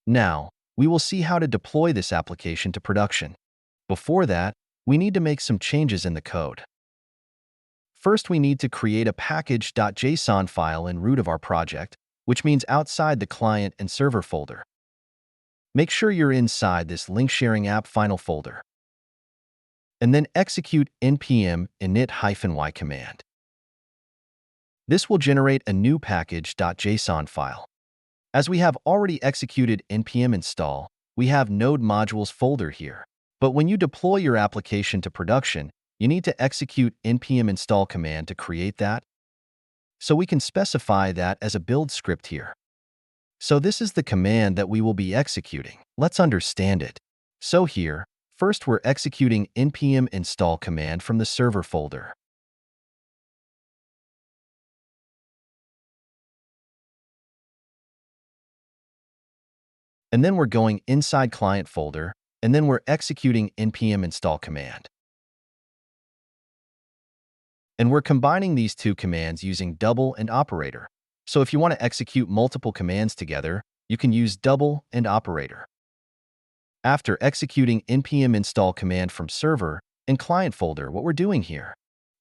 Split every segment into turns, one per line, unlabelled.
Now, we will see how to deploy this application to production. Before that, we need to make some changes in the code. First, we need to create a package.json file in root of our project, which means outside the client and server folder. Make sure you're inside this link sharing app final folder. And then execute npm init-y command. This will generate a new package.json file. As we have already executed npm install, we have Node modules folder here. But when you deploy your application to production, you need to execute npm install command to create that. So we can specify that as a build script here. So this is the command that we will be executing. Let's understand it. So here, first we're executing npm install command from the server folder. And then we're going inside client folder, and then we're executing npm install command. And we're combining these two commands using double and operator. So if you want to execute multiple commands together, you can use double and operator. After executing npm install command from server and client folder, what we're doing here,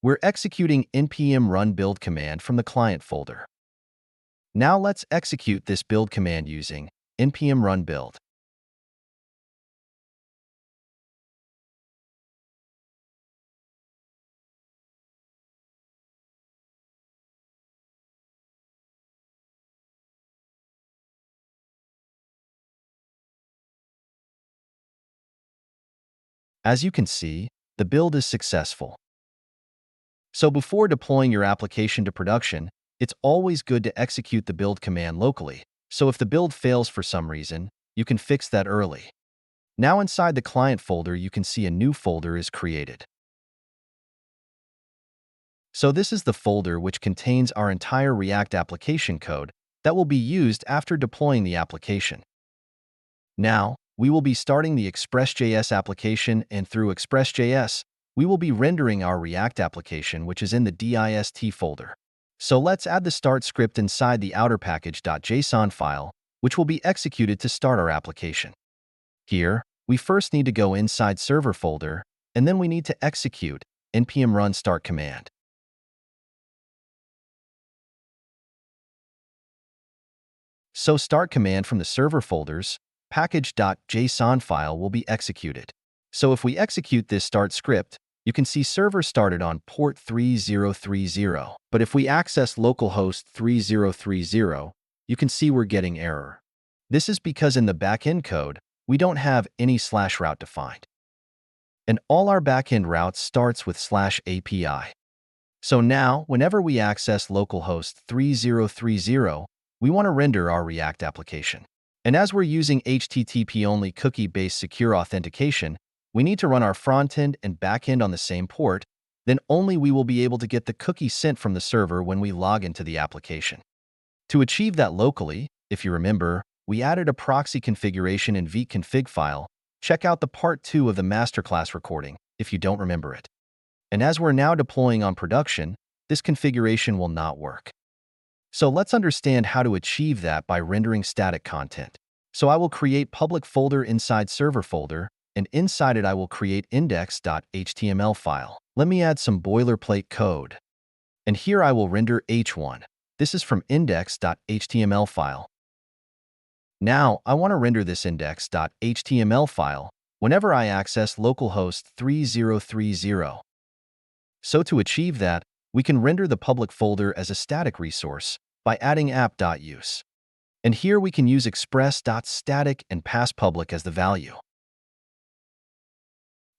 we're executing npm run build command from the client folder. Now let's execute this build command using npm run build. As you can see, the build is successful. So before deploying your application to production, it's always good to execute the build command locally. So if the build fails for some reason, you can fix that early. Now inside the client folder, you can see a new folder is created. So this is the folder which contains our entire React application code that will be used after deploying the application. Now, we will be starting the Express.js application, and through Express.js, we will be rendering our React application, which is in the dist folder. So let's add the start script inside the outer package.json file, which will be executed to start our application. Here, we first need to go inside server folder, and then we need to execute npm run start command. So start command from the server folder's package.json file will be executed. So if we execute this start script, you can see server started on port 3030. But if we access localhost 3030, you can see we're getting error. This is because in the backend code, we don't have any /route defined. And all our backend routes starts with /API. So now, whenever we access localhost 3030, we want to render our React application. And as we're using HTTP-only cookie-based secure authentication, we need to run our frontend and backend on the same port, then only we will be able to get the cookie sent from the server when we log into the application. To achieve that locally, if you remember, we added a proxy configuration in vconfig file. Check out the part 2 of the masterclass recording if you don't remember it. And as we're now deploying on production, this configuration will not work. So let's understand how to achieve that by rendering static content. So I will create public folder inside server folder, and inside it I will create index.html file. Let me add some boilerplate code. And here I will render h1. This is from index.html file. Now I want to render this index.html file whenever I access localhost 3030. So to achieve that, we can render the public folder as a static resource by adding app.use. And here we can use express.static and pass public as the value.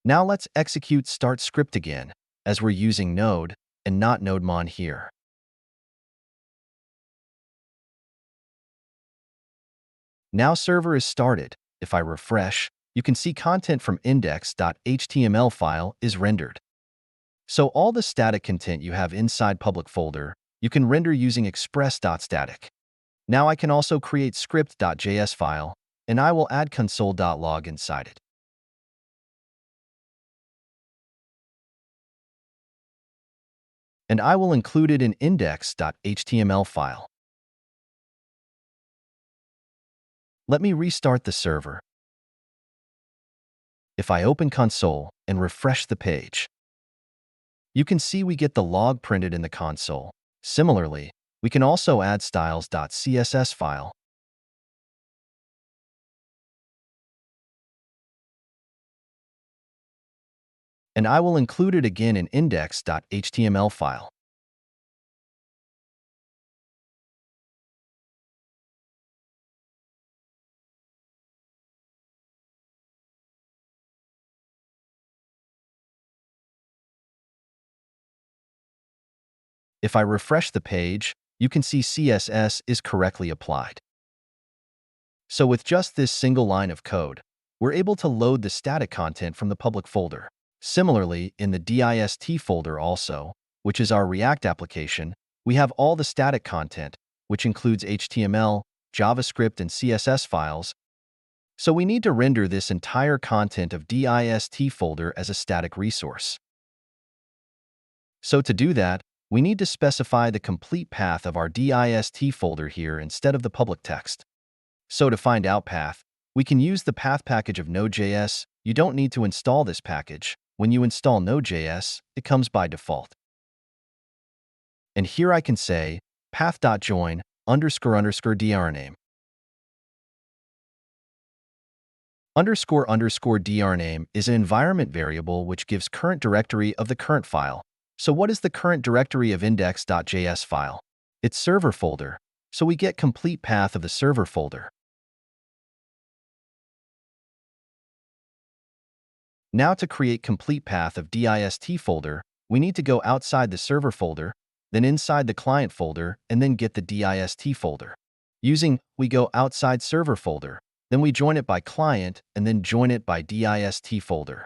Now let's execute start script again, as we're using Node and not NodeMon here. Now server is started. If I refresh, you can see content from index.html file is rendered. So all the static content you have inside public folder, you can render using express.static. Now I can also create script.js file, and I will add console.log inside it. And I will include it in index.html file. Let me restart the server. If I open console and refresh the page, you can see we get the log printed in the console. Similarly, we can also add styles.css file. And I will include it again in index.html file. If I refresh the page, you can see CSS is correctly applied. So with just this single line of code, we're able to load the static content from the public folder. Similarly, in the dist folder also, which is our React application, we have all the static content, which includes HTML, JavaScript, and CSS files. So we need to render this entire content of dist folder as a static resource. So to do that, we need to specify the complete path of our dist folder here instead of the public text. So to find out path, we can use the path package of Node.js. You don't need to install this package. When you install Node.js, it comes by default. And here I can say path.join __drname. __drname is an environment variable which gives current directory of the current file. So what is the current directory of index.js file? It's server folder, so we get complete path of the server folder. Now to create complete path of dist folder, we need to go outside the server folder, then inside the client folder, and then get the dist folder. We go outside server folder, then we join it by client, and then join it by dist folder.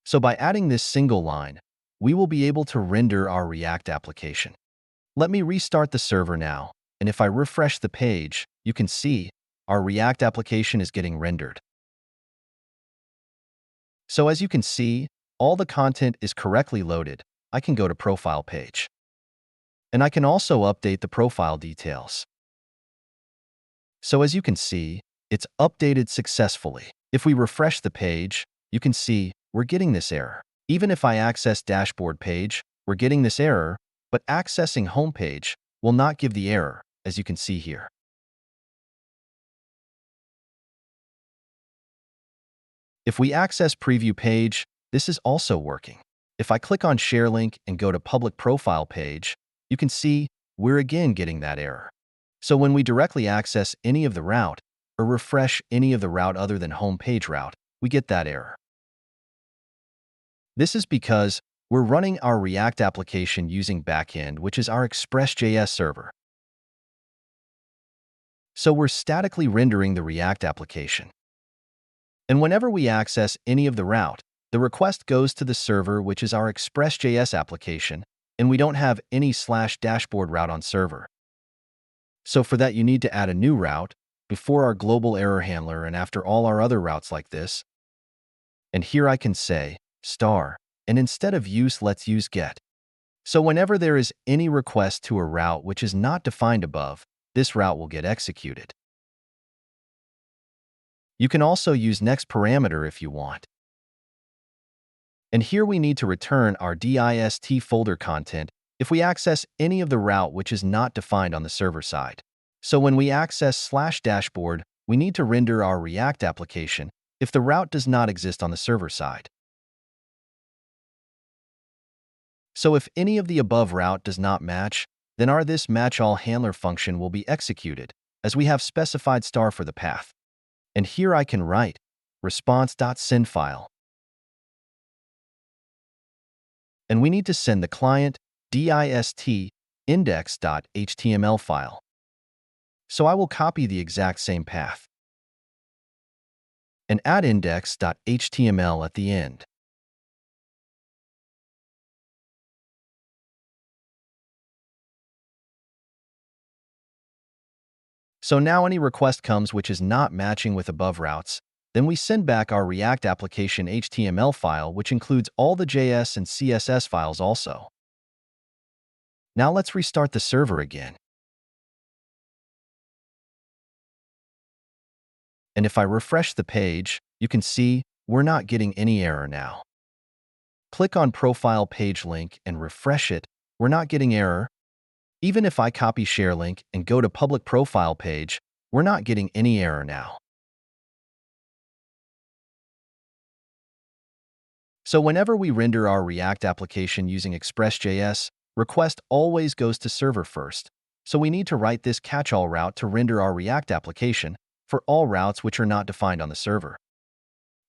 So by adding this single line, we will be able to render our React application. Let me restart the server now, and if I refresh the page, you can see our React application is getting rendered. So as you can see, all the content is correctly loaded. I can go to profile page. And I can also update the profile details. So as you can see, it's updated successfully. If we refresh the page, you can see we're getting this error. Even if I access dashboard page, we're getting this error, but accessing home page will not give the error, as you can see here. If we access preview page, this is also working. If I click on share link and go to public profile page, you can see we're again getting that error. So when we directly access any of the route or refresh any of the route other than home page route, we get that error. This is because we're running our React application using backend, which is our Express.js server. So we're statically rendering the React application. And whenever we access any of the route, the request goes to the server, which is our Express.js application, and we don't have any /dashboard route on server. So for that, you need to add a new route before our global error handler and after all our other routes like this. And here I can say star, and instead of use, let's use get. So whenever there is any request to a route which is not defined above, this route will get executed. You can also use next parameter if you want. And here we need to return our dist folder content if we access any of the route which is not defined on the server side. So when we access /dashboard, we need to render our React application if the route does not exist on the server side. So if any of the above route does not match, then our this match all handler function will be executed, as we have specified star for the path. And here I can write response.send file. And we need to send the client dist index.html file. So I will copy the exact same path and add index.html at the end. So now any request comes which is not matching with above routes, then we send back our React application HTML file, which includes all the JS and CSS files also. Now let's restart the server again. And if I refresh the page, you can see we're not getting any error now. Click on Profile Page link and refresh it. We're not getting error. Even if I copy Share link and go to Public Profile Page, we're not getting any error now. So whenever we render our React application using Express.js, request always goes to server first. So we need to write this catch-all route to render our React application for all routes which are not defined on the server.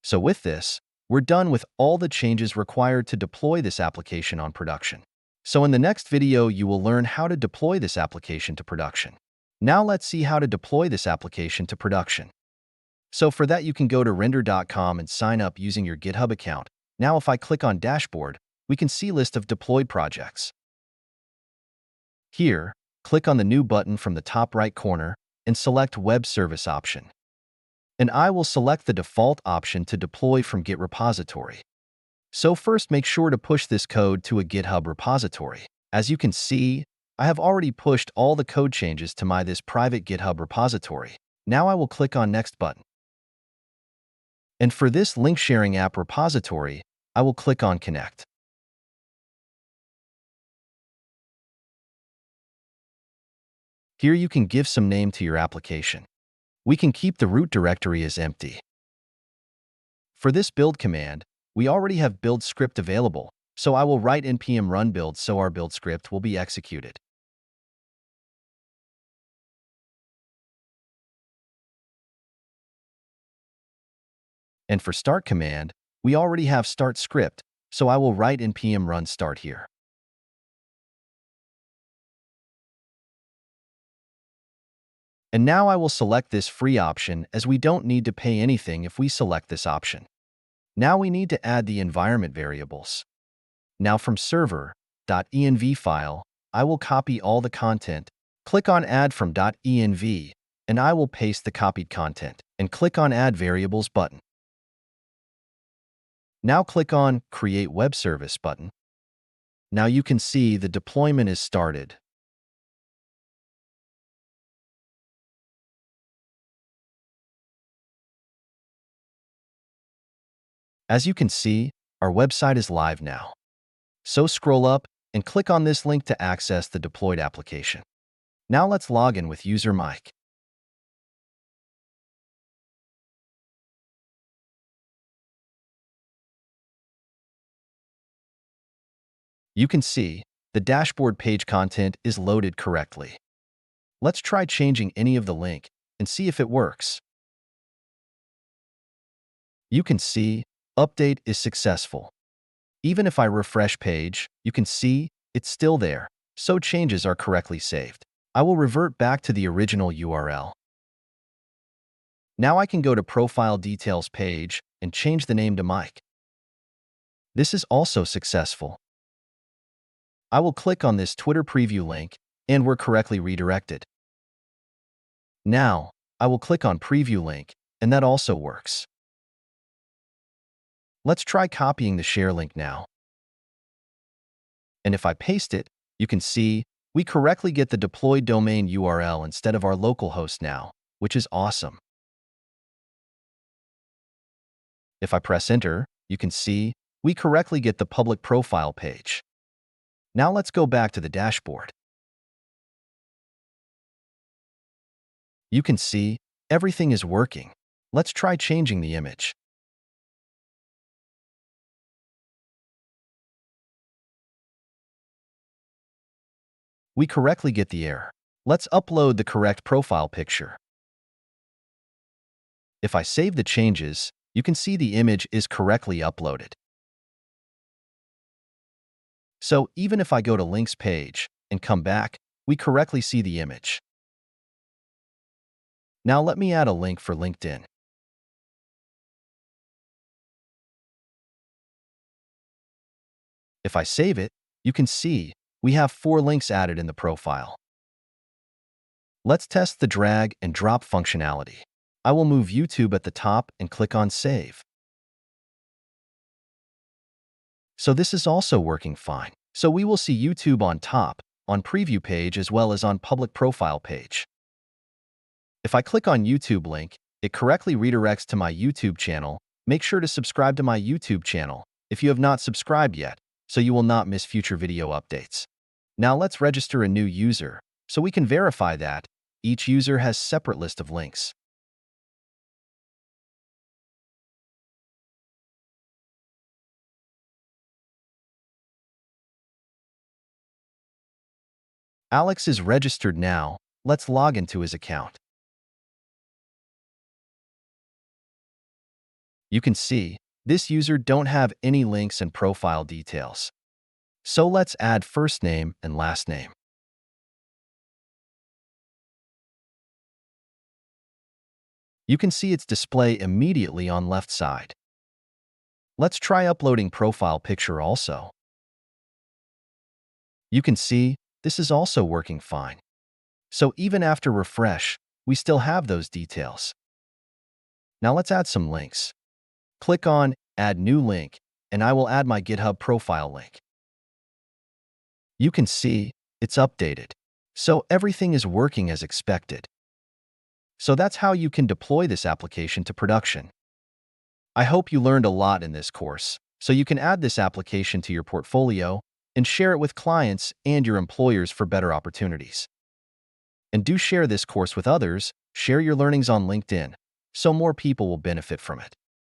So with this, we're done with all the changes required to deploy this application on production. So in the next video, you will learn how to deploy this application to production. Now let's see how to deploy this application to production. So for that, you can go to render.com and sign up using your GitHub account. Now if I click on Dashboard, we can see list of deployed projects. Here, click on the New button from the top right corner and select Web Service option. And I will select the default option to deploy from Git repository. So first, make sure to push this code to a GitHub repository. As you can see, I have already pushed all the code changes to this private GitHub repository. Now I will click on Next button. And for this link sharing app repository, I will click on Connect. Here you can give some name to your application. We can keep the root directory as empty. For this build command, we already have build script available, so I will write npm run build so our build script will be executed. And for start command, we already have start script, so I will write npm run start here. And now I will select this free option as we don't need to pay anything if we select this option. Now we need to add the environment variables. Now from server.env file, I will copy all the content, click on add from .env, and I will paste the copied content, and click on add variables button. Now click on create web service button. Now you can see the deployment is started. As you can see, our website is live now. So scroll up and click on this link to access the deployed application. Now let's log in with user Mike. You can see the dashboard page content is loaded correctly. Let's try changing any of the link and see if it works. You can see update is successful. Even if I refresh page, you can see it's still there, so changes are correctly saved. I will revert back to the original URL. Now I can go to Profile Details page and change the name to Mike. This is also successful. I will click on this Twitter preview link and we're correctly redirected. Now, I will click on Preview link and that also works. Let's try copying the share link now. And if I paste it, you can see we correctly get the deployed domain URL instead of our local host now, which is awesome. If I press enter, you can see we correctly get the public profile page. Now let's go back to the dashboard. You can see everything is working. Let's try changing the image. We correctly get the error. Let's upload the correct profile picture. If I save the changes, you can see the image is correctly uploaded. So even if I go to links page and come back, we correctly see the image. Now let me add a link for LinkedIn. If I save it, you can see we have 4 links added in the profile. Let's test the drag and drop functionality. I will move YouTube at the top and click on Save. So this is also working fine. So we will see YouTube on top, on preview page as well as on public profile page. If I click on YouTube link It correctly redirects to my YouTube channel. Make sure to subscribe to my YouTube channel if you have not subscribed yet, so you will not miss future video updates. Now let's register a new user, so we can verify that each user has separate list of links. Alex is registered now. Let's log into his account. You can see this user don't have any links and profile details. So let's add first name and last name. You can see its display immediately on left side. Let's try uploading profile picture also. You can see this is also working fine. So even after refresh, we still have those details. Now let's add some links. Click on Add New Link, and I will add my GitHub profile link. You can see it's updated. So everything is working as expected. So that's how you can deploy this application to production. I hope you learned a lot in this course, so you can add this application to your portfolio and share it with clients and your employers for better opportunities. And do share this course with others. Share your learnings on LinkedIn, so more people will benefit from it.